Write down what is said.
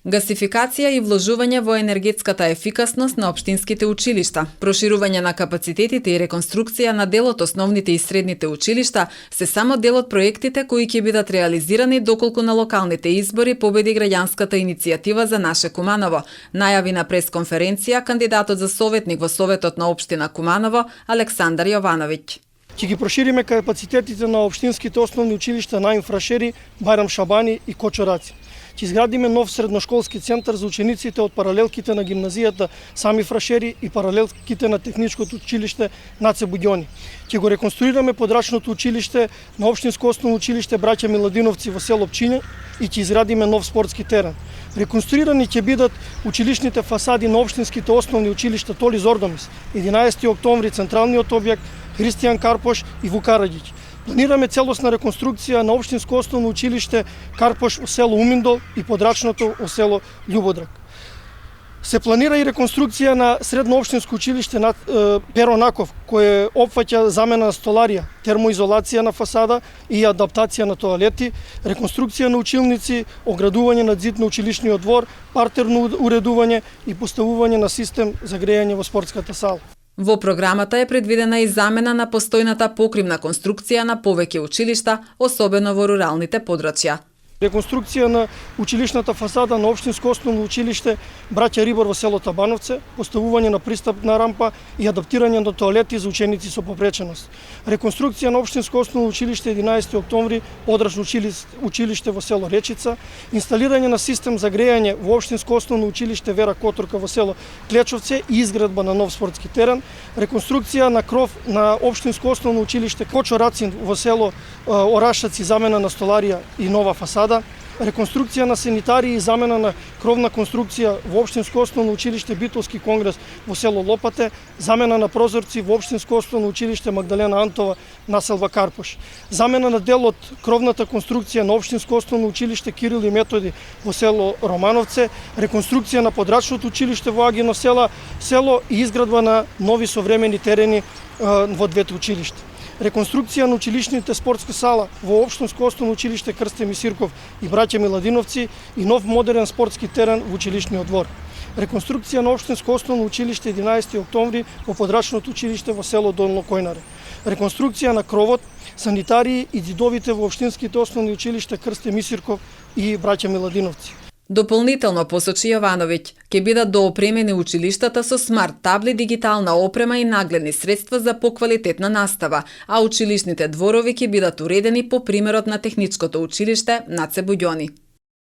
Гасификација и вложување во енергетската ефикасност на општинските училишта, проширување на капацитетите и реконструкција на дел од основните и средните училишта се само дел од проектите кои ќе бидат реализирани доколку на локалните избори победи граѓанската иницијатива за наше Куманово, најави на пресконференција кандидатот за советник во Советот на општина Куманово Александар Јовановиќ. Ќе ги прошириме капацитетите на општинските основни училишта Наим Фрашери, Байрам Шабани и Кочораци. Ќе изградиме нов средношколски центар за учениците од паралелките на гимназијата Сами Фрашери и паралелките на техничкото училиште Наце Буѓони. Ќе го реконструираме подрачното училиште на општинско основно училиште Браќа Миладиновци во село Пчине и ќе изградиме нов спортски терен. Реконструирани ќе бидат училишните фасади на општинските основни училишта Толи Зордомис, 11 октомври централниот објект, Христијан Карпош и Вук Караѓиќ. Планираме целосна реконструкција на општинско основно училиште Карпош во село Уминдол и подрачното во село Љубодрак. Се планира и реконструкција на средно општинско училиште Перо Наков, кое опфаќа замена на столарија, термоизолација на фасада и адаптација на тоалети, реконструкција на училници, оградување на зид на училишниот двор, партерно уредување и поставување на систем за грејање во спортската сала. Во програмата е предвидена и замена на постојната покривна конструкција на повеќе училишта, особено во руралните подрачја. Реконструкција на училишната фасада на општинско основно училиште Браќа Рибор во село Табановце, поставување на пристапна рампа и адаптирање на тоалети за ученици со попреченост. Реконструкција на општинско основно училиште 11 октомври, подрачно училиште во село Речица, инсталирање на систем за грејање во општинско основно училиште Вера Которка во село Клечовце и изградба на нов спортски терен, реконструкција на кров на општинско основно училиште Кочорацин во село Орашаци, замена на столарија и нова фасада, реконструкција на санитарии и замена на кровна конструкција во општинско основно училиште Битолски конгрес во село Лопате, замена на прозорци во општинско основно училиште Магдалена Антова населба Карпош, замена на дел од кровната конструкција на општинско основно училиште Кирил и Методи во село Романовце, реконструкција на подрачното училиште во Агино село и изградба на нови современи терени во двете училишта. Реконструкција на училишните спортска сала во општинско основно училиште Крсте Мисирков и Браќа Миладиновци и нов модерен спортски терен во училишниот двор. Реконструкција на општинско основно училиште 11 октомври во подрачното училиште во село Долно Којнаре. Реконструкција на кровот, санитарии и зидовите во општинските основни училиште Крсте Мисирков и Браќа Миладиновци. Дополнително посочи Јовановиќ, ќе бидат доопремени училиштата со смарт табли, дигитална опрема и нагледни средства за поквалитетна настава, а училишните дворови ќе бидат уредени по примерот на техничкото училиште Наце Буѓони.